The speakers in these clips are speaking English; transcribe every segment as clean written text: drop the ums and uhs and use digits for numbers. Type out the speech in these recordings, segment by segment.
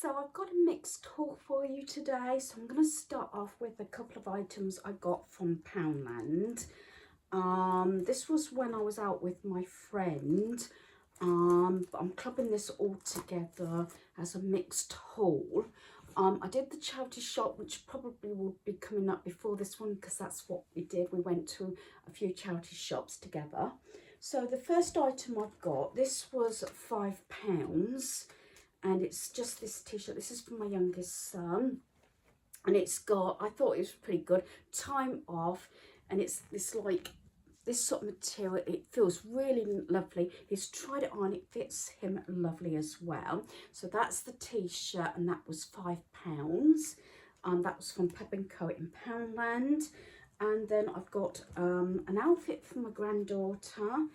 So I've got a mixed haul for you today. So I'm going to start off with a couple of items I got from Poundland. This was when I was out with my friend. But I'm clubbing this all together as a mixed haul. I did the charity shop, which probably will be coming up before this one because that's what we did. We went to a few charity shops together. So the first item I've got, this was £5. And it's just this t-shirt. This is for my youngest son, and it's got, I thought it was pretty good, time off, and it's this like this sort of material. It feels really lovely. He's tried it on, it fits him lovely as well. So that's the t-shirt, and that was £5. That was from Pep & Co in Poundland. And then I've got an outfit for my granddaughter.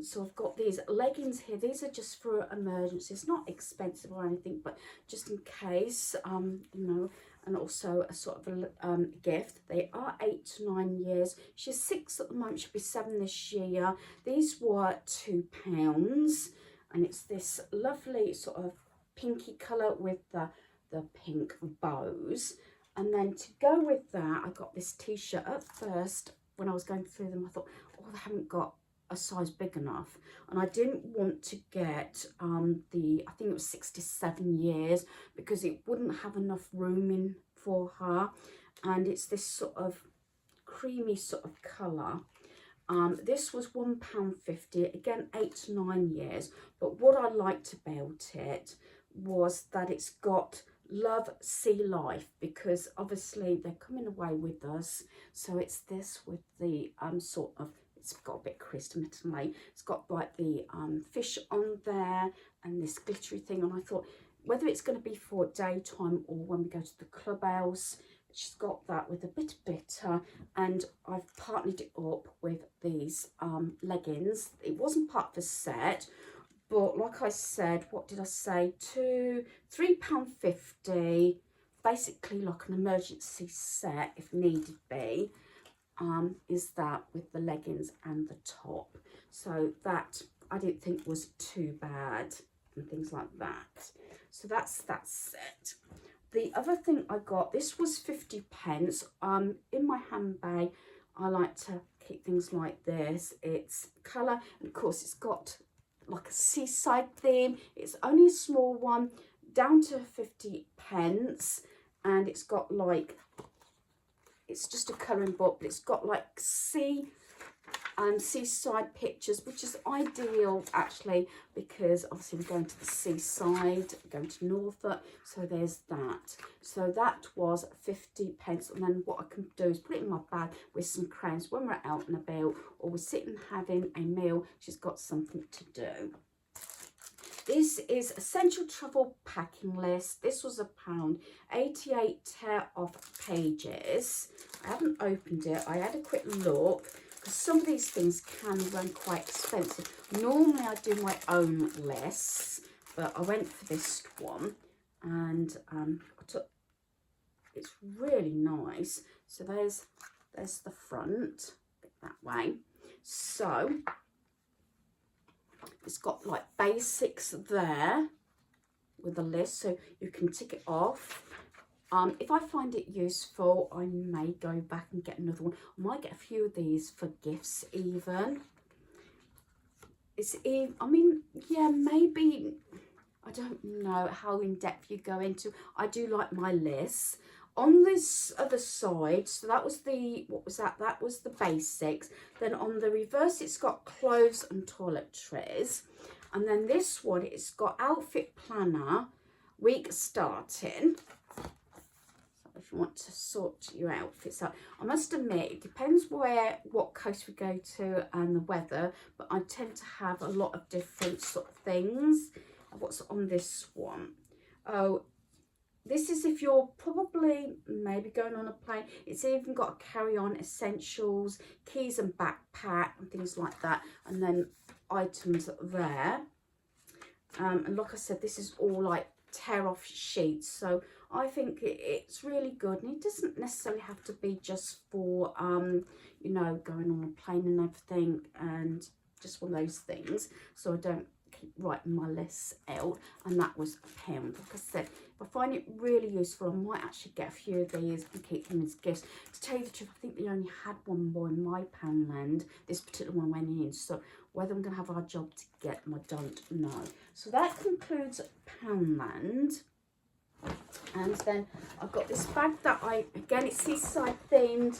So I've got these leggings here. These are just for emergencies, not expensive or anything, but just in case, you know, and also a sort of a gift. They are 8 to 9 years. She's 6 at the moment, she'll be 7 this year. These were £2, and it's this lovely sort of pinky colour with the pink bows. And then to go with that, I got this t-shirt. At first, when I was going through them, I thought, oh, they haven't got a size big enough, and I didn't want to get I think it was 6 to 7 years, because it wouldn't have enough room in for her. And it's this sort of creamy sort of colour. This was £1.50, again 8 to 9 years. But what I liked about it was that it's got love, sea life, because obviously they're coming away with us. So it's this with the sort of, it's got a bit crisp, admittedly. It's got like the fish on there and this glittery thing. And I thought, whether it's going to be for daytime or when we go to the clubhouse, she's got that with a bit of glitter. And I've partnered it up with these leggings. It wasn't part of the set, but like I said, what did I say? £3.50, basically like an emergency set if needed be. Is that with the leggings and the top. So that I didn't think was too bad, and things like that. So that's that set. The other thing I got, this was 50p. In my handbag, I like to keep things like this. It's colour, and of course it's got like a seaside theme. It's only a small one, down to 50p, and it's got like, it's just a colouring book, but it's got like seaside pictures, which is ideal actually, because obviously we're going to the seaside, going to Norfolk, so there's that. So that was 50p, and then what I can do is put it in my bag with some crayons when we're out and about, or we're sitting having a meal. She's got something to do. This is Essential Travel Packing List. This was £1, 88 tear-off pages. I haven't opened it. I had a quick look, because some of these things can run quite expensive. Normally I do my own lists, but I went for this one, and it's really nice. So there's the front, that way. So it's got like basics there with a list, so you can tick it off. If I find it useful, I may go back and get another one. I might get a few of these for gifts even. I mean, yeah, maybe, I don't know how in depth you go into. I do like my lists. On this other side, so that was the, what was that? That was the basics. Then on the reverse, it's got clothes and toiletries. And then this one, it's got outfit planner, week starting. So if you want to sort your outfits out. I must admit, it depends what coast we go to and the weather, but I tend to have a lot of different sort of things. What's on this one? Oh, this is if you're probably maybe going on a plane. It's even got a carry-on essentials, keys and backpack and things like that. And then items there. And like I said, this is all like tear-off sheets. So I think it's really good. And it doesn't necessarily have to be just for, you know, going on a plane and everything, and just one of those things. So I don't keep writing my lists out, and that was £1. Like I said, if I find it really useful, I might actually get a few of these and keep them as gifts. To tell you the truth, I think they only had one more in my Poundland. This particular one went in, so whether I'm going to have our job to get them, I don't know. So that concludes Poundland. And then I've got this bag that again, it's seaside themed.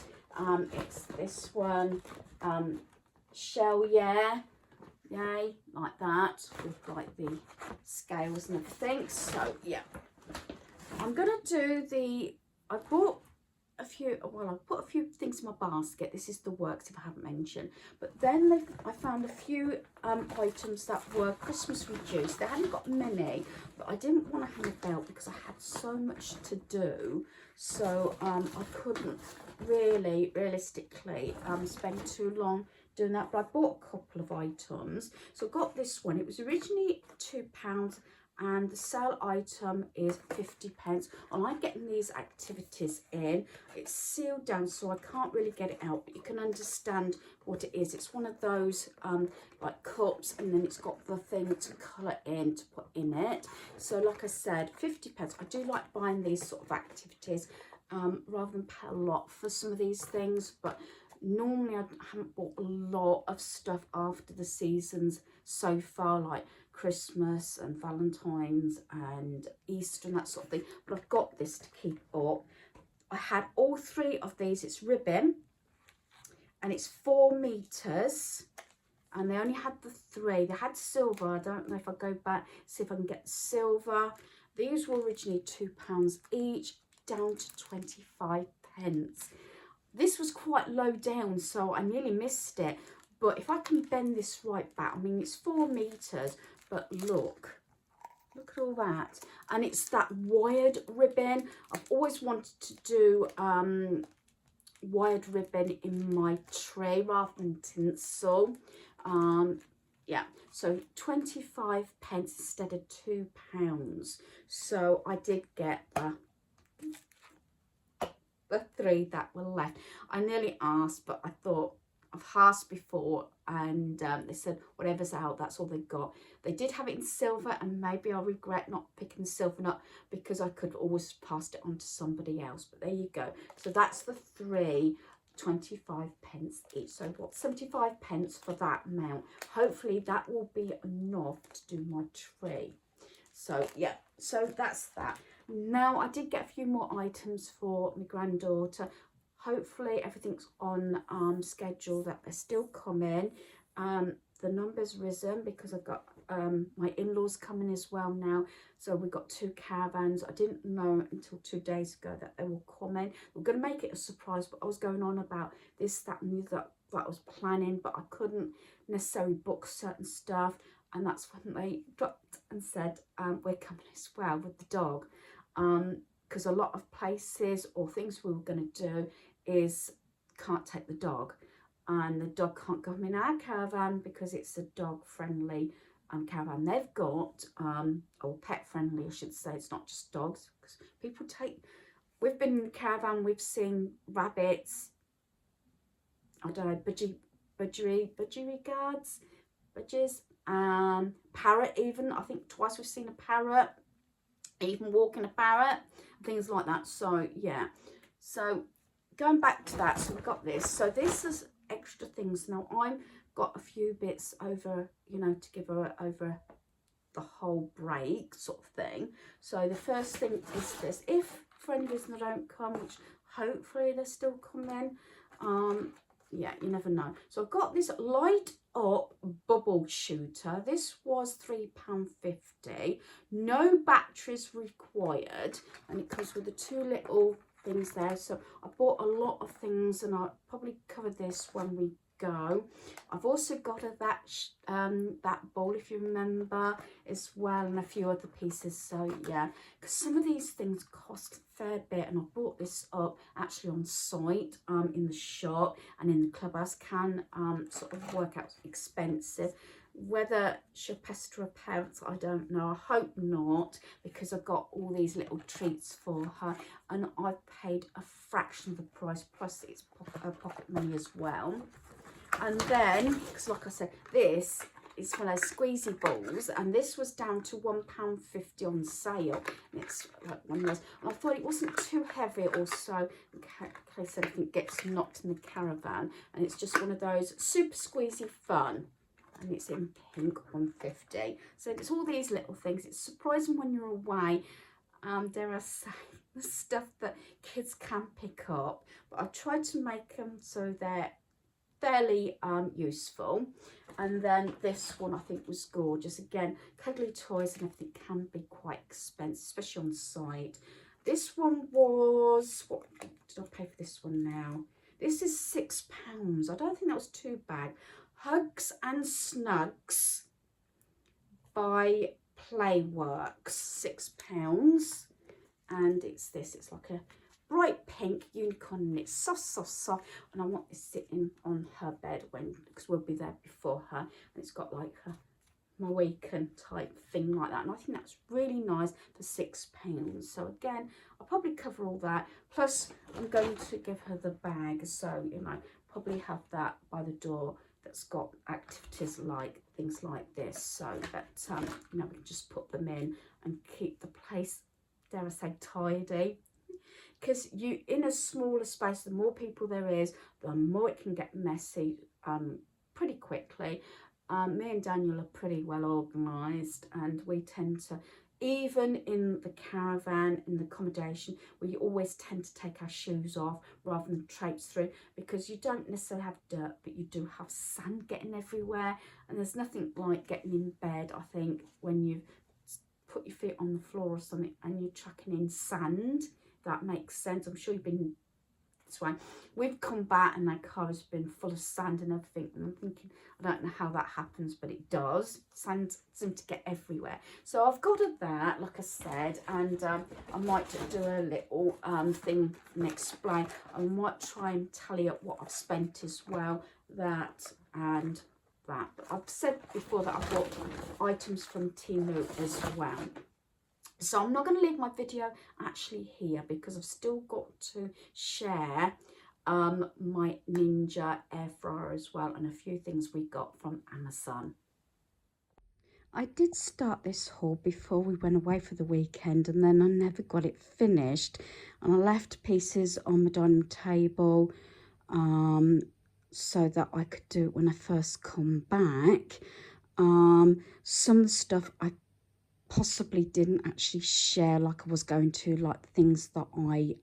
It's this one, shell, yay, like that, with like the scales and everything. So yeah, I'm gonna do I bought a few, well, I put a few things in my basket. This is the works, if I haven't mentioned. But then I found a few items that were Christmas reduced. They hadn't got many, but I didn't want to hang about because I had so much to do. So I couldn't really, realistically, spend too long doing that. But I bought a couple of items. So I got this one. It was originally £2. And the sale item is 50p. I like getting these activities in. It's sealed down, so I can't really get it out, but you can understand what it is. It's one of those like cups, and then it's got the thing to colour in, to put in it. So like I said, 50p. I do like buying these sort of activities rather than pay a lot for some of these things, but normally I haven't bought a lot of stuff after the seasons so far, like Christmas and Valentine's and Easter and that sort of thing, but I've got this to keep up. I had all three of these. It's ribbon, and it's 4 meters, and they only had the 3. They had silver. I don't know if I go back, see if I can get silver. These were originally £2 each, down to 25p. This was quite low down, so I nearly missed it. But if I can bend this right back, I mean, it's 4 meters, but look at all that. And it's that wired ribbon. I've always wanted to do wired ribbon in my tray rather than tinsel. Yeah, so 25p instead of £2. So I did get the 3 that were left. I nearly asked, but I thought, I've asked before, and they said whatever's out, that's all they got. They did have it in silver, and maybe I regret not picking the silver up because I could always pass it on to somebody else. But there you go. So that's the 3, 25p each. So what, 75p for that amount. Hopefully that will be enough to do my tree. So yeah, so that's that. Now I did get a few more items for my granddaughter. Hopefully everything's on schedule, that they're still coming. The number's risen because I've got my in-laws coming as well now. So we've got 2 caravans. I didn't know until 2 days ago that they were coming. We're going to make it a surprise, but I was going on about this, that and the other that I was planning, but I couldn't necessarily book certain stuff. And that's when they dropped and said, we're coming as well with the dog. Because a lot of places or things we were going to do is can't take the dog, and the dog can't come in our caravan because it's a dog friendly caravan they've got, or pet friendly I should say. It's not just dogs, because people take, we've been in the caravan, we've seen rabbits, I don't know, budgies, parrot even. I think twice we've seen a parrot, even walking a parrot, things like that. So yeah, so going back to that, so we've got this. So this is extra things. Now I've got a few bits over, you know, to give her over the whole break sort of thing. So the first thing is this. If for any reason they don't come, which hopefully they're still coming, yeah, you never know. So I've got this light up bubble shooter. This was £3.50. No batteries required, and it comes with the 2 little things there. So I bought a lot of things, and I'll probably cover this when we go. I've also got that bowl, if you remember, as well, and a few other pieces. So yeah, because some of these things cost a fair bit, and I bought this up actually on site in the shop, and in the clubhouse can sort of work out expensive. Whether she'll pester her parents, I don't know. I hope not, because I've got all these little treats for her, and I've paid a fraction of the price, plus it's pocket money as well. And then, because like I said, this it's one of those squeezy balls, and this was down to £1.50 on sale. And it's like one of those. And I thought it wasn't too heavy also, in case anything gets knocked in the caravan. And it's just one of those super squeezy fun. And it's in pink, 150. So it's all these little things. It's surprising when you're away. Dare I say, the stuff that kids can pick up. But I tried to make them so they're fairly useful. And then this one I think was gorgeous. Again, cuddly toys and everything can be quite expensive, especially on site. This one was, what did I pay for this one now? This is £6. I don't think that was too bad. Hugs and Snugs by Playworks, £6. And it's this, it's like a bright pink unicorn, and it's soft, and I want this sitting on her bed because we'll be there before her, and it's got like a Mohican type thing like that, and I think that's really nice for £6. So again, I'll probably cover all that, plus I'm going to give her the bag, so you know, probably have that by the door that's got activities like things like this, so that you know, we can just put them in and keep the place, dare I say, tidy. Because you, in a smaller space, the more people there is, the more it can get messy pretty quickly. Me and Daniel are pretty well organised, and we tend to, even in the caravan, in the accommodation, we always tend to take our shoes off rather than traipse through, because you don't necessarily have dirt, but you do have sand getting everywhere, and there's nothing like getting in bed, I think, when you put your feet on the floor or something and you're chucking in sand. That makes sense. I'm sure you've been this way. We've come back and that car has been full of sand and everything, and I'm thinking, I don't know how that happens, but it does. Sand seems to get everywhere. So I've got that, like I said, and I might do a little thing and explain. I might try and tally up what I've spent as well, that and that. But I've said before that I've got items from Temu as well. So I'm not going to leave my video actually here, because I've still got to share my Ninja air fryer as well, and a few things we got from Amazon. I did start this haul before we went away for the weekend, and then I never got it finished, and I left pieces on my dining table so that I could do it when I first come back. Some of the stuff I possibly didn't actually share like I was going to, like things that I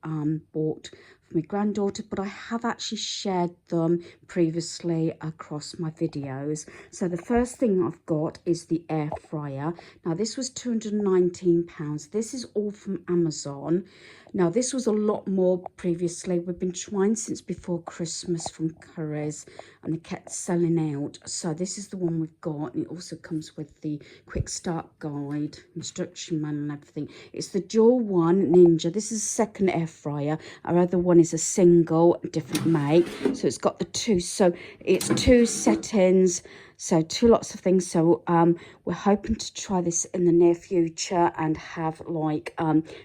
bought for my granddaughter, but I have actually shared them previously across my videos. So the first thing I've got is the air fryer. Now this was £219. This is all from Amazon. Now this was a lot more previously. We've been trying since before Christmas from Curry's, and they kept selling out. So this is the one we've got, and it also comes with the quick start guide, instruction manual and everything. It's the dual one Ninja. This is a second air fryer. Our other one is a single, different make. So it's got the two, so it's two settings, so two lots of things. So we're hoping to try this in the near future and have like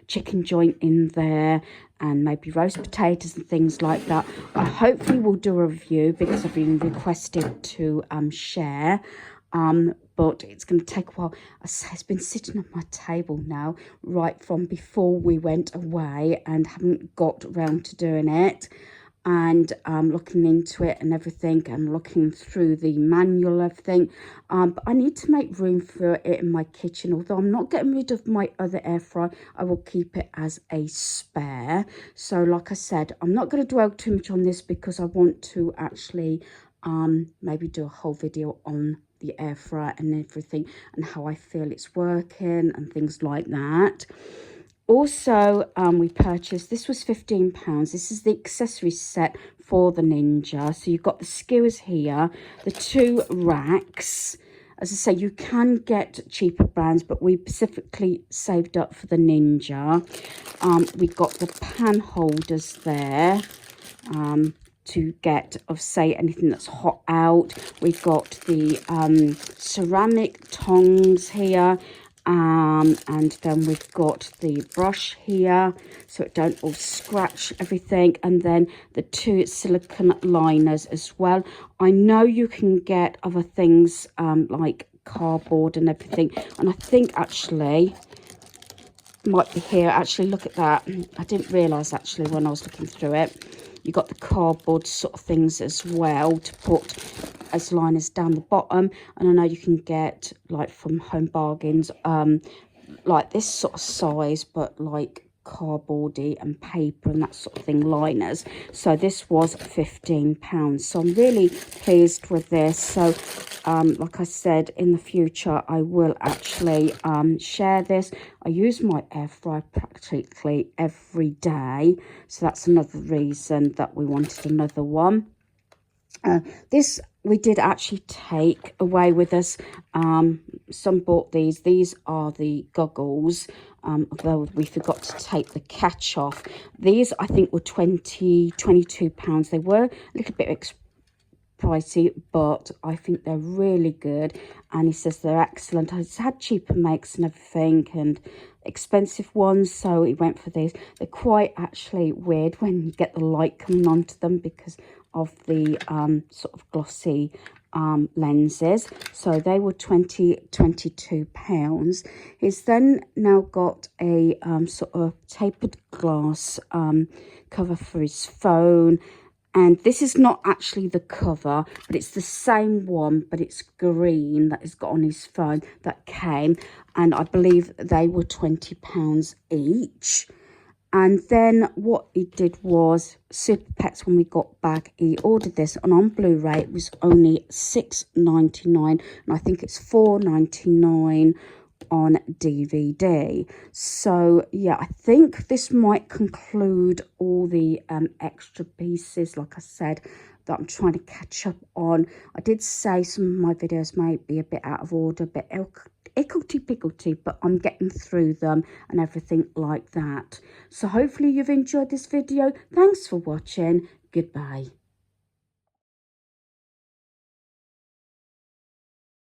chicken joint in there, and maybe roast potatoes and things like that. I hopefully will do a review, because I've been requested to share, but it's going to take a while. I say it's been sitting on my table now right from before we went away, and haven't got around to doing it, and looking into it and everything, and looking through the manual, everything. But I need to make room for it in my kitchen. Although I'm not getting rid of my other air fryer, I will keep it as a spare. So like I said, I'm not going to dwell too much on this, because I want to actually maybe do a whole video on the air fryer and everything, and how I feel it's working and things like that. Also, we purchased, this was £15. This is the accessory set for the Ninja. So you've got the skewers here, the two racks. As I say, you can get cheaper brands, but we specifically saved up for the Ninja. We got the pan holders there to get, of say, anything that's hot out. We've got the ceramic tongs here, And then we've got the brush here so it don't all scratch everything, and then the 2 silicone liners as well. I know you can get other things like cardboard and everything, and I think actually might be here. Actually, look at that. I didn't realize actually when I was looking through it, you got the cardboard sort of things as well to put as liners down the bottom. And I know you can get like from Home Bargains like this sort of size, but like cardboardy and paper and that sort of thing, liners. So this was £15, so I'm really pleased with this. So like I said, in the future I will actually share this. I use my air fryer practically every day, so that's another reason that we wanted another one. This we did actually take away with us. Some bought these. These are the goggles, although we forgot to take the catch off. These I think were £22. They were a little bit pricey, but I think they're really good, and he says they're excellent. I've had cheaper makes and everything and expensive ones, so he went for these. They're quite actually weird when you get the light coming onto them because of the sort of glossy lenses. So they were £22. He's then now got a sort of tapered glass cover for his phone. And this is not actually the cover, but it's the same one, but it's green that he's got on his phone that came. And I believe they were £20 each. And then what he did was, Super Pets, when we got back, he ordered this. And on Blu-ray, it was only £6.99. And I think it's £4.99 on DVD. So yeah, I think this might conclude all the extra pieces, like I said, that I'm trying to catch up on. I did say some of my videos might be a bit out of order, a bit icklety-picklety, but I'm getting through them and everything like that. So hopefully you've enjoyed this video. Thanks for watching. Goodbye.